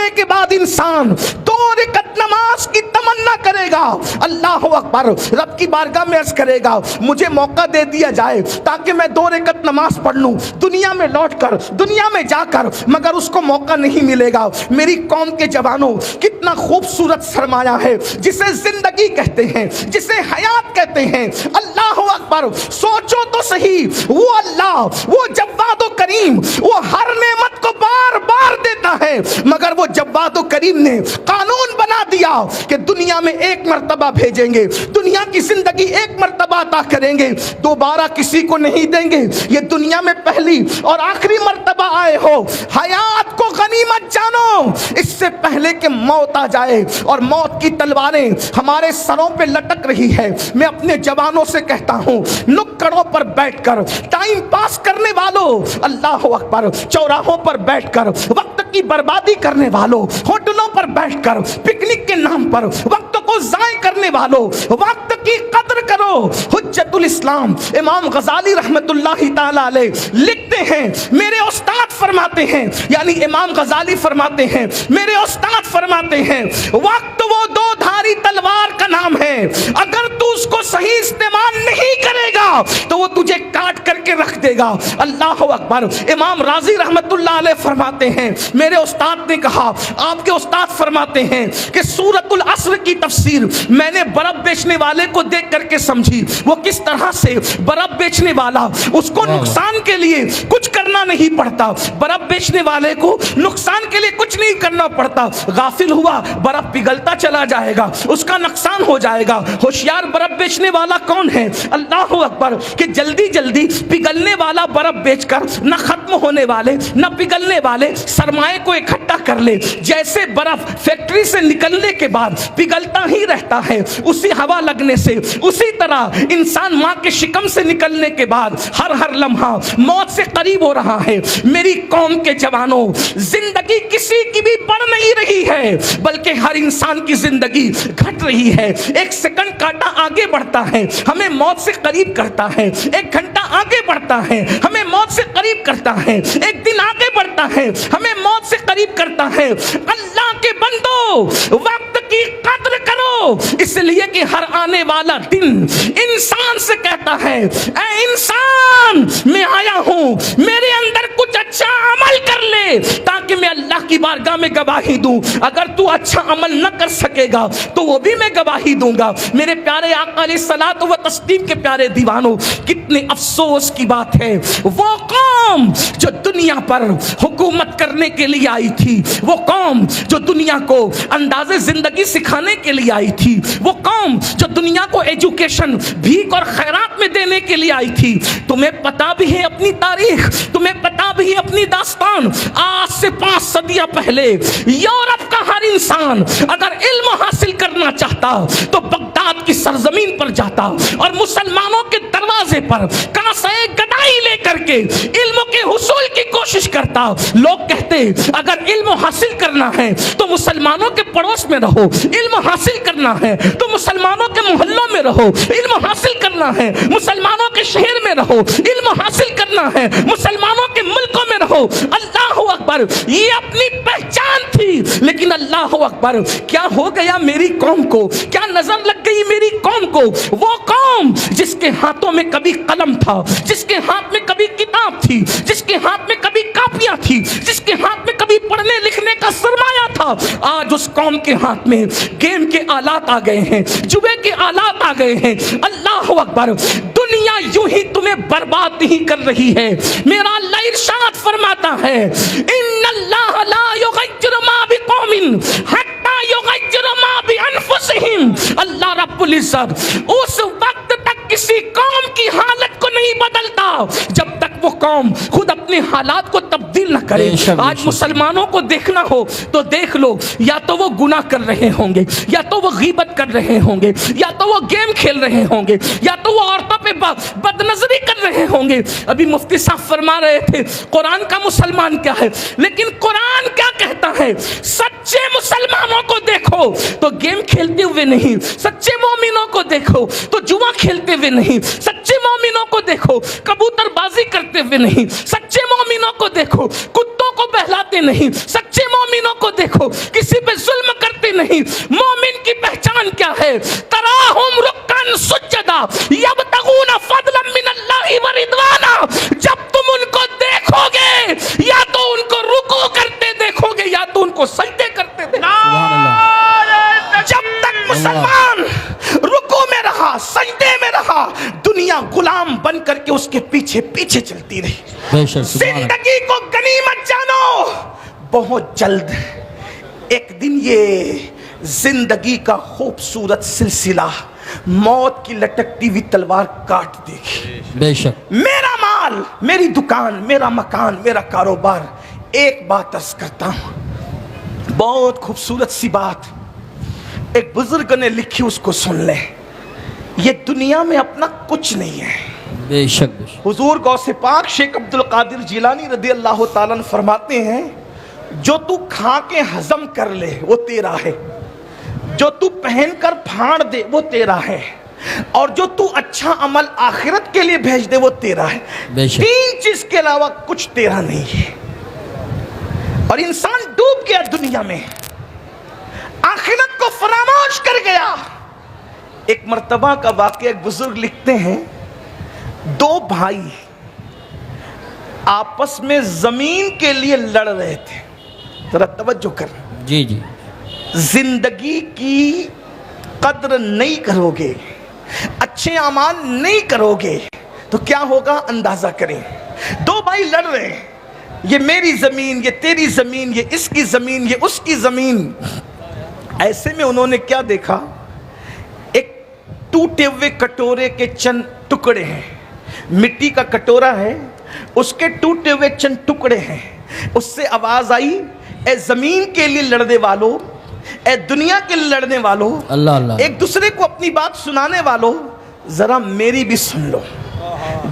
پڑھنے کے بعد انسان 2 رکعت نماز کی تمنا کرے گا، اللہ اکبر، رب کی بارگاہ میں عرض کرے گا مجھے موقع دے دیا جائے تاکہ میں 2 رکعت نماز پڑھ لوں دنیا میں لوٹ کر، دنیا میں جا کر، مگر اس کو موقع نہیں ملے گا۔ میری قوم کے جوانوں، کتنا خوبصورت سرمایہ ہے جسے زندگی کہتے ہیں، جسے حیات کہتے ہیں۔ اللہ اکبر، سوچو تو صحیح، وہ اللہ، وہ جواد و کریم، وہ ہر نعمت کو بار بار دیتا ہے، مگر وہ جواد و کریم نے قانون بنا دیا کہ دنیا میں ایک مرتبہ بھیجیں گے، دنیا کی زندگی ایک مرتبہ عطا کریں گے، دوبارہ کسی کو نہیں دیں گے۔ یہ دنیا میں پہلی اور آخری مرتبہ آئے ہو، حیات کو غنیمت جانو، اس سے پہلے کہ موت آ جائے اور موت کی تلواریں ہمارے سروں پہ لٹک رہی ہے۔ میں اپنے جوانوں سے کہتا ہوں، نکڑوں پر بیٹھ کر ٹائم پاس کرنے والوں، اللہ اکبر، چوراہوں پر بیٹھ کر وقت کی بربادی کرنے والوں، ہوٹلوں پر بیٹھ کر پکنک کے نام پر وقت کو ضائع کرنے والوں، وقت کی قدر کرو۔ حجت الاسلام امام غزالی رحمت اللہ تعالی علیہ لکھتے ہیں، میرے استاد فرماتے ہیں، یعنی امام غزالی فرماتے ہیں، میرے استاد فرماتے ہیں، وقت وہ 2 دھاری تلوار کا نام ہے، اگر تو اس کو صحیح استعمال نہیں کرے گا تو وہ تجھے کاٹ کر کے رکھ دے گا۔ اللہ اکبر۔ امام راضی رحمت اللہ علیہ فرماتے ہیں، میرے استاد نے کہا، آپ کے استاد فرماتے ہیں کہ سورۃ العصر کی تفسیر میں نے برف بیچنے والے کو دیکھ کر کے سمجھی، وہ کس طرح سے برف بیچنے والا، اس کو نقصان کے لیے کچھ کرنا نہیں پڑتا، برف بیچنے والے کو نقصان کے لیے کچھ نہیں کرنا پڑتا، غافل ہوا برف پگھلتا چلا جائے گا، اس کا نقصان ہو جائے گا۔ ہوشیار برف بیچنے والا کون ہے؟ اللہ اکبر، کہ جلدی جلدی پگھلنے والا برف بیچ کر نہ ختم ہونے والے نہ پگھلنے والے سرمائے کو اکٹھا کر لے۔ جیسے برف فیکٹری سے نکلنے کے بعد پگھلتا ہی رہتا ہے اسی ہوا لگنے سے، اسی طرح انسان ماں کے شکم سے نکلنے کے بعد ہر لمحہ موت سے قریب ہو رہا ہے۔ میری قوم کے جوانوں، زندگی کسی کی بھی بڑھ نہیں رہی ہے، بلکہ ہر انسان کی زندگی گھٹ رہی ہے۔ 1 سیکنڈ کاٹا آگے بڑھتا ہے، ہمیں موت سے قریب کرتا ہے، 1 گھنٹہ آگے بڑھتا ہے، ہمیں موت سے قریب کرتا ہے، 1 دن آگے بڑھتا ہے، ہمیں موت سے قریب کرتا ہے۔ اللہ کے بندو، وقت کی قدر کرو، اس لیے کہ ہر آنے والا دن انسان سے کہتا ہے، اے انسان، میں آیا ہوں، میرے اندر کچھ اچھا عمل کر لے تاکہ میں اللہ کی بارگاہ میں گواہی دوں۔ اگر تو اچھا عمل نہ کر سکے گا تو وہ بھی میں گواہی دوں گا۔ میرے پیارے آقا علیہ الصلوۃ والتسلیم کے پیارے دیوانوں، کتنے افسوس کی بات ہے، وہ قوم جو دنیا پر حکومت کرنے کے لیے آئی تھی، وہ قوم جو دنیا کو انداز زندگی سکھانے کے لیے آئی تھی، وہ قوم جو دنیا کو ایجوکیشن بھیک اور خیرات میں دینے کے لیے آئی تھی، تمہیں پتا بھی ہے اپنی تاریخ، تمہیں پتا بھی ہے اپنی داستان۔ آج سے 5 صدیاں پہلے یورپ کا ہر انسان اگر علم حاصل کرنا چاہتا تو بغداد کی سرزمین پر جاتا اور مسلمانوں کے دروازے پر کاسے گدائی لے کر کے علم کے حصول کی کوشش کرتا۔ لوگ کہتے اگر علم حاصل کرنا ہے تو مسلمانوں کے پڑوس میں رہو، علم حاصل کرنا ہے تو مسلمانوں کے محلوں میں رہو، علم حاصل کرنا ہے مسلمانوں کے شہر میں رہو، علم حاصل کرنا ہے مسلمانوں کے ملکوں میں رہو۔ اللہ اکبر، یہ اپنی پہچان تھی، لیکن اللہ اکبر، کیا ہو گیا میری قوم کو، کیا نظر لگ گئی میری قوم کو؟ وہ قوم جس کے ہاتھوں میں کبھی قلم تھا، جس کے ہاتھ میں کبھی کتاب تھی، جس کے ہاتھ میں کبھی کاپیاں تھی، جس کے ہاتھ میں کبھی پڑھنے لکھنے کا سرمایہ تھا، آج اس قوم کے ہاتھ میں گیم کے آلات آ گئے ہیں، جوے کے آلات آ گئے ہیں۔ اللہ اکبر، دنیا یوں ہی تمہیں برباد نہیں کر رہی ہے۔ میرا اللہ ارشاد فرماتا ہے، ان اللہ لا یغیر ما بقوم حتی یغیر ما بانفسہم۔ اللہ رب العزت اس وقت تک کسی قوم کی حالت کو نہیں بدلتا جب تک وہ قوم خود اپنے حالات کو تبدیل نہ کرے۔ آج مسلمانوں کو دیکھنا ہو تو دیکھ لو، یا تو وہ گناہ کر رہے ہوں گے، یا تو وہ غیبت کر رہے ہوں گے، یا تو وہ گیم کھیل رہے ہوں گے، یا تو وہ عورتوں پہ بد نظری کر رہے ہوں گے۔ ابھی مفتی صاحب فرما رہے تھے قرآن کا مسلمان کیا ہے، لیکن قرآن کیا کہتا ہے؟ سچے مسلمانوں کو دیکھو تو گیم کھیلتے ہوئے نہیں، سچے مومنوں کو دیکھو تو جوا کھیلتے ہوئے نہیں، سچے مومنوں کو دیکھو کبوتر بازی کرتے ہوئے نہیں، سچے مومنوں کو دیکھو کتوں کو بہلاتے نہیں، سچے مومنوں کو دیکھو کسی پہ ظلم کرتے نہیں. مومن کی پہچان کیا ہے؟ تراہم رکعن سجدا یبتغون فضلا من اللہ ورضوانا. جب تم ان کو دیکھو گے یا تو ان کو رکوع کرتے دیکھو گے یا تو ان کو سجدے کرتے دیکھو گے. جب تک مسلمان رکوع میں رہا, سجدے میں رہا, دنیا غلام بن کر کے اس کے پیچھے پیچھے چلتی رہی. زندگی کو غنیمت جانو. بہت جلد ایک دن یہ زندگی کا خوبصورت سلسلہ موت کی لٹکتی ہوئی تلوار کاٹ دے گی. بے شک. میرا مال, میری دکان, میرا مکان, میرا کاروبار. ایک بات عرض کرتا ہوں, بہت خوبصورت سی بات ایک بزرگ نے لکھی, اس کو سن لیں. یہ دنیا میں اپنا کچھ نہیں ہے. بے شک. حضور غوث پاک شیخ عبد القادر جیلانی رضی اللہ تعالیٰ عنہ فرماتے ہیں, جو تو کھا کے ہضم کر لے وہ تیرا ہے, جو تو پہن کر پھاڑ دے وہ تیرا ہے, اور جو تو اچھا عمل آخرت کے لیے بھیج دے وہ تیرا ہے. تین چیز کے علاوہ کچھ تیرا نہیں ہے. اور انسان ڈوب گیا دنیا میں, آخرت کو فراموش کر گیا. ایک مرتبہ کا واقعہ ایک بزرگ لکھتے ہیں, دو بھائی آپس میں زمین کے لیے لڑ رہے تھے. ذرا توجہ کر. جی جی. زندگی کی قدر نہیں کرو گے, اچھے اعمال نہیں کرو گے تو کیا ہوگا اندازہ کریں. دو بھائی لڑ رہے ہیں, یہ میری زمین, یہ تیری زمین, یہ اس کی زمین, یہ اس کی زمین. ایسے میں انہوں نے کیا دیکھا, ایک ٹوٹے ہوئے کٹورے کے چند ٹکڑے ہیں. مٹی کا کٹورا ہے, اس کے ٹوٹے ہوئے چند ٹکڑے ہیں. اس سے آواز آئی, اے زمین کے لیے لڑنے والو, اے دنیا کے لیے لڑنے والو, اللہ اللہ, ایک دوسرے کو اپنی بات سنانے والو, ذرا میری بھی سن لو.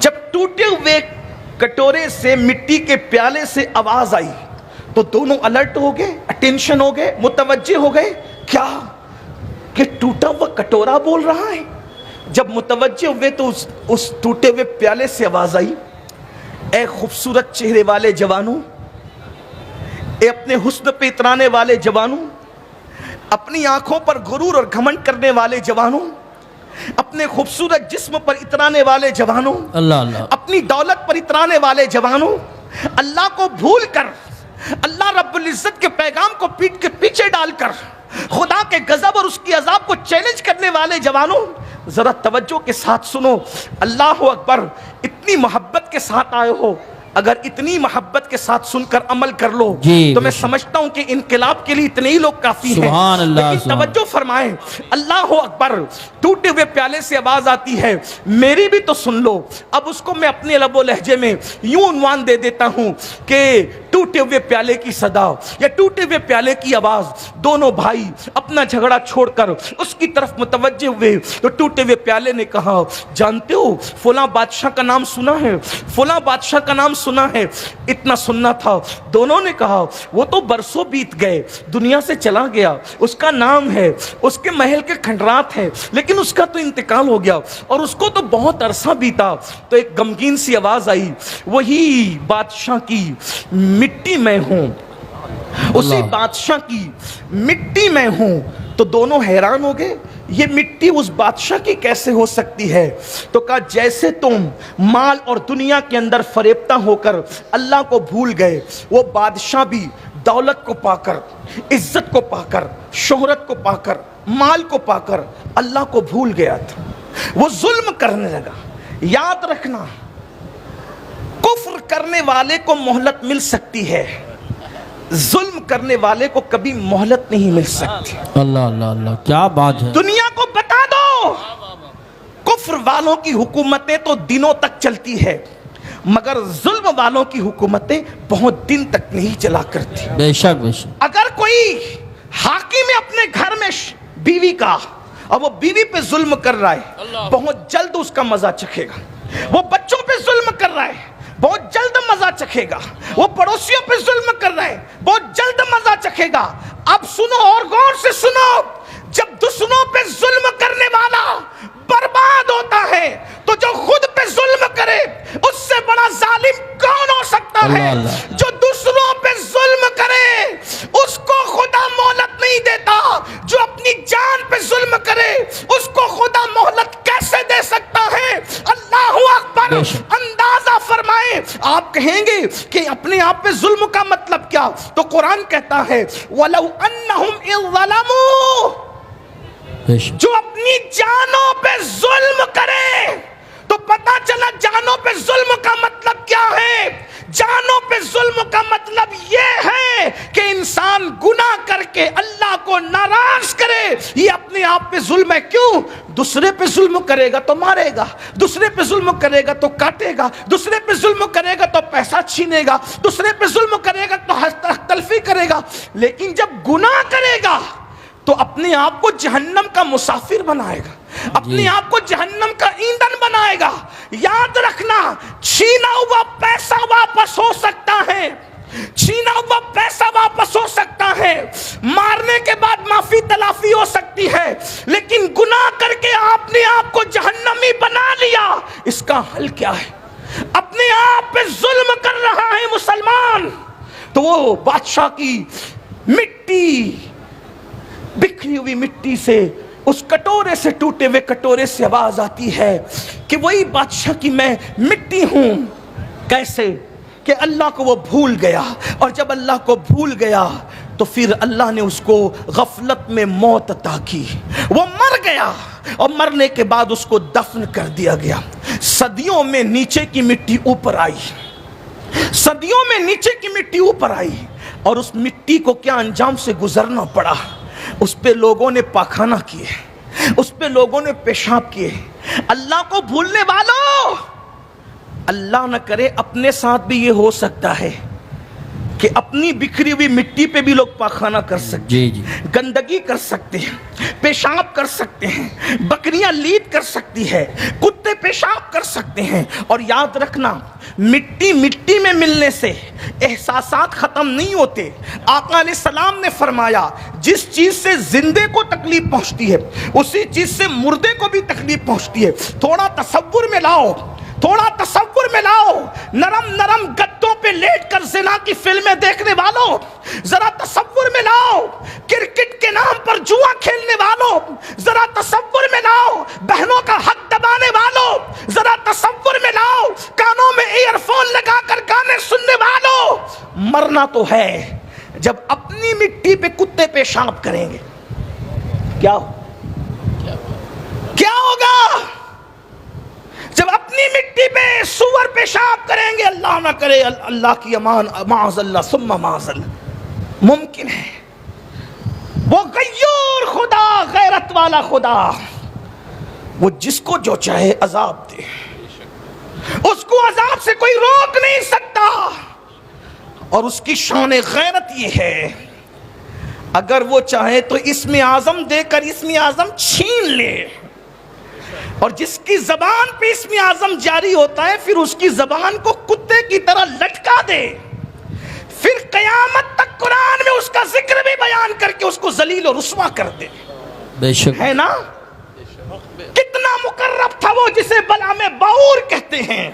جب ٹوٹے ہوئے کٹورے سے, مٹی کے پیالے سے آواز آئی تو دونوں الرٹ ہو گئے, اٹینشن ہو گئے, متوجہ ہو گئے. کیا کہ ٹوٹا ہوا کٹورا بول رہا ہے. جب متوجہ ہوئے تو اس ٹوٹے ہوئے پیالے سے آواز آئی, اے خوبصورت چہرے والے جوانوں, اے اپنے حسن پہ اترانے والے جوانوں, اپنی آنکھوں پر غرور اور گھمنڈ کرنے والے جوانوں, اپنے خوبصورت جسم پر اترانے والے جوانوں, اللہ اللہ, اپنی دولت پر اترانے والے جوانوں, اللہ کو بھول کر, اللہ رب العزت کے پیغام کو پیٹ کے پیچھے ڈال کر خدا کے غضب اور اس کی عذاب کو چیلنج کرنے والے جوانوں, ذرا توجہ کے ساتھ سنو. اللہ اکبر. اتنی محبت کے ساتھ آئے ہو, اگر اتنی محبت کے ساتھ سن کر عمل کر لو تو میں سمجھتا ہوں کہ انقلاب کے لیے اتنے ہی لوگ کافی ہیں. لیکن توجہ فرمائیں, اللہ اکبر. ٹوٹے ہوئے پیالے سے آواز آتی ہے, میری بھی تو سن لو. اب اس کو میں اپنے لب و لہجے میں یوں عنوان دے دیتا ہوں کہ ٹوٹے ہوئے پیالے کی صدا یا ٹوٹے ہوئے پیالے کی آواز. دونوں بھائی اپنا جھگڑا چھوڑ کر اس کی طرف متوجہ ہوئے تو ٹوٹے ہوئے پیالے نے کہا, جانتے ہو فلاں بادشاہ کا نام سنا ہے, فلاں بادشاہ کا نام سنا ہے. اتنا سننا تھا. دونوں نے کہا, وہ تو برسوں بیت گئے, دنیا سے چلا گیا, اس کا نام ہے, اس کے محل کے کھنڈرات ہیں, لیکن اس کا تو انتقال ہو گیا اور اس کو تو بہت عرصہ بیتا. تو ایک غمگین سی آواز آئی, وہی بادشاہ کی مٹی میں ہوں, اسی بادشاہ کی مٹی میں ہوں. تو دونوں حیران ہو گئے, یہ مٹی اس بادشاہ کی کیسے ہو سکتی ہے؟ تو کہا, جیسے تم مال اور دنیا کے اندر فریبتہ ہو کر اللہ کو بھول گئے, وہ بادشاہ بھی دولت کو پا کر, عزت کو پا کر, شہرت کو پا کر, مال کو پا کر اللہ کو بھول گیا تھا. وہ ظلم کرنے لگا. یاد رکھنا, کفر کرنے والے کو مہلت مل سکتی ہے, ظلم کرنے والے کو کبھی مہلت نہیں مل سکتی. اللہ اللہ اللہ, کیا بات ہے. دنیا کو بتا دو, کفر والوں کی حکومتیں تو دنوں تک چلتی ہے, مگر ظلم والوں کی حکومتیں بہت دن تک نہیں چلا کرتی. بے شک بے شک. اگر کوئی حاکم ہے اپنے گھر میں بیوی کا, اور وہ بیوی پہ ظلم کر رہا ہے, بہت جلد اس کا مزہ چکھے گا. وہ بچوں پہ ظلم کر رہا ہے, بہت جلد مزہ چکھے گا. وہ پڑوسیوں پہ ظلم کر رہا ہے, بہت جلد مزہ چکھے گا. اب سنو اور غور سے سنو, جب دشمنوں پہ ظلم کرنے والا برباد ہوتا ہے تو جو خود پہ ظلم کرے اس سے بڑا ظالم کون ہو سکتا ہے؟ جو دوسروں پہ ظلم کرے اس کو آپ پہ ظلم کا مطلب کیا؟ تو قرآن کہتا ہے وَلَوْ أَنَّهُمْ إِذْ ظَلَمُوا، جو اپنی جانوں پہ ظلم کرے. تو پتہ چلا جانوں پہ ظلم کا مطلب کیا ہے. جانوں پہ ظلم کا مطلب یہ ہے کہ انسان گناہ کر کے اللہ کو ناراض کرے. یہ اپنے آپ پہ ظلم ہے. کیوں؟ دوسرے پہ ظلم کرے گا تو مارے گا، دوسرے پہ ظلم کرے گا تو کاٹے گا، دوسرے پہ ظلم کرے گا تو پیسہ چھینے گا، دوسرے پہ ظلم کرے گا تو حق تلفی کرے گا. لیکن جب گناہ کرے گا تو اپنے آپ کو جہنم کا مسافر بنائے گا، اپنے آپ کو جہنم کا ایندھن بنائے گا. یاد رکھنا، چھینا ہوا پیسہ واپس ہو سکتا ہے، چھینا ہوا پیسہ واپس ہو سکتا ہے، مارنے کے بعد معافی تلافی ہو سکتی ہے، لیکن گناہ کر کے آپ نے آپ کو جہنمی بنا لیا. اس کا حل کیا ہے؟ اپنے آپ پہ ظلم کر رہا ہے مسلمان تو وہ بادشاہ کی مٹی، بکھری ہوئی مٹی سے، اس کٹورے سے، ٹوٹے ہوئے کٹورے سے آواز آتی ہے کہ وہی بادشاہ کی میں مٹی ہوں. کیسے؟ کہ اللہ کو وہ بھول گیا، اور جب اللہ کو بھول گیا تو پھر اللہ نے اس کو غفلت میں موت عطا کی. وہ مر گیا اور مرنے کے بعد اس کو دفن کر دیا گیا. صدیوں میں نیچے کی مٹی اوپر آئی، صدیوں میں نیچے کی مٹی اوپر آئی، اور اس مٹی کو کیا انجام سے گزرنا پڑا. اس پہ لوگوں نے پاخانہ کیے، اس پہ لوگوں نے پیشاب کیے. اللہ کو بھولنے والوں، اللہ نہ کرے اپنے ساتھ بھی یہ ہو سکتا ہے کہ اپنی بکھری ہوئی مٹی پہ بھی لوگ پاخانہ کر سکتے ہیں، گندگی کر سکتے ہیں، پیشاب کر سکتے ہیں، بکریاں لید کر سکتی ہے، کتے پیشاب کر سکتے ہیں. اور یاد رکھنا، مٹی مٹی میں ملنے سے احساسات ختم نہیں ہوتے. آقا علیہ السلام نے فرمایا جس چیز سے زندے کو تکلیف پہنچتی ہے اسی چیز سے مردے کو بھی تکلیف پہنچتی ہے. تھوڑا تصور میں لاؤ، تھوڑا تصور میں لاؤ، نرم نرم گدوں پہ لیٹ کر زنا کی فلمیں دیکھنے والوں، ذرا تصور میں لاؤ کرکٹ کے نام پر جوا کھیلنے والوں، ذرا تصور میں لاؤ بہنوں کا حق دبانے والوں، ذرا تصور میں لاؤ کانوں میں ایئر فون لگا کر گانے سننے والوں. مرنا تو ہے. جب اپنی مٹی پہ کتے پیشاب کریں گے کیا ہوگا؟ جب اپنی مٹی پہ سور پیشاب کریں گے، اللہ نہ کرے، اللہ کی امان، معاذ اللہ ثم معاذ اللہ، ممکن ہے وہ غیور خدا، غیرت والا خدا، وہ جس کو جو چاہے عذاب دے، اس کو عذاب سے کوئی روک نہیں سکتا. اور اس کی شان غیرت یہ ہے اگر وہ چاہے تو اسم اعظم دے کر اسم اعظم چھین لے، اور جس کی زبان پہ اسم اعظم جاری ہوتا ہے پھر اس کی زبان کو کتے کی طرح لٹکا دے، پھر قیامت تک قرآن میں اس کا ذکر بھی بیان کر کے اس کو ذلیل و رسوا کر دے. بے شک ہے نا؟ کتنا مقرب تھا وہ جسے بلعم باور کہتے ہیں.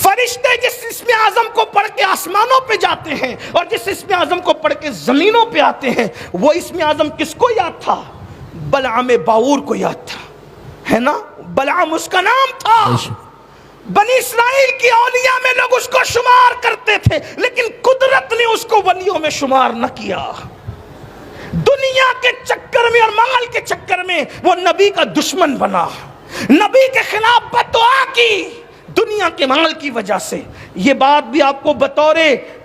فرشتے جس اسم اعظم کو پڑھ کے آسمانوں پہ جاتے ہیں اور جس اسم اعظم کو پڑھ کے زمینوں پہ آتے ہیں، وہ اسم اعظم کس کو یاد تھا؟ بلعم باور کو یاد تھا، ہے نا؟ بلعم اس کا نام تھا. بنی اسرائیل کی اولیاء میں لوگ اس کو شمار کرتے تھے، لیکن قدرت نے اس کو ولیوں میں شمار نہ کیا. دنیا کے چکر میں اور مال کے چکر میں وہ نبی کا دشمن بنا، نبی کے خلاف بددعا کی دنیا کے مال کی وجہ سے. یہ بات بھی آپ کو بطور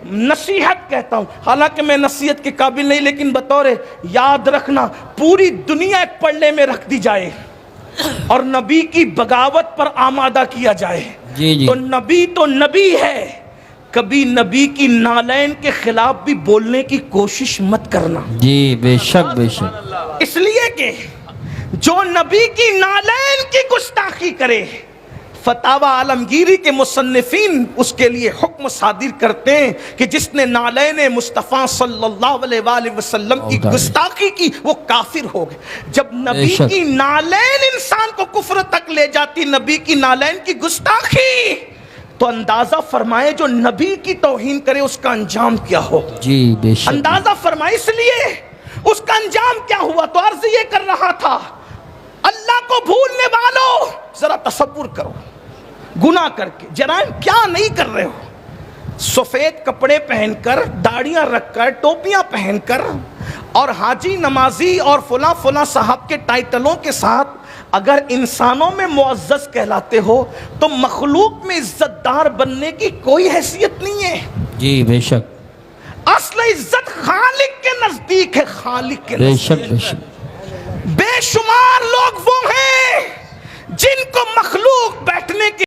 نصیحت کہتا ہوں، حالانکہ میں نصیحت کے قابل نہیں، لیکن بطور یاد رکھنا، پوری دنیا ایک پلڑے میں رکھ دی جائے اور نبی کی بغاوت پر آمادہ کیا جائے تو نبی ہے. کبھی نبی کی نالین کے خلاف بھی بولنے کی کوشش مت کرنا. جی بے شک بے شک. اس لیے کہ جو نبی کی نالین کی گستاخی کرے، فتاوی عالمگیری کے مصنفین اس کے لیے حکم صادر کرتے ہیں کہ جس نے نالین مصطفیٰ صلی اللہ علیہ وآلہ وسلم کی گستاخی کی وہ کافر ہو گئے. جب نبی کی نالین انسان کو کفر تک لے جاتی، نبی کی نالین کی گستاخی، تو اندازہ فرمائے جو نبی کی توہین کرے اس کا انجام کیا ہو. جی بے شک. اندازہ فرمائے. اس لیے اس کا انجام کیا ہوا. تو عرض یہ کر رہا تھا، اللہ کو بھولنے والوں ذرا تصور کرو، گناہ کر کے جرائم کیا نہیں کر رہے ہو. سفید کپڑے پہن کر، داڑیاں رکھ کر، ٹوپیاں پہن کر اور حاجی نمازی اور فلاں فلاں صاحب کے ٹائٹلوں کے ساتھ اگر انسانوں میں معزز کہلاتے ہو تو مخلوق میں عزت دار بننے کی کوئی حیثیت نہیں ہے. جی بے شک اصل عزت خالق کے نزدیک ہے، خالق کے بے شک نزدیک. بے شک. بے شمار لوگ وہ ہیں جن کو مخلوق بیٹھنے کی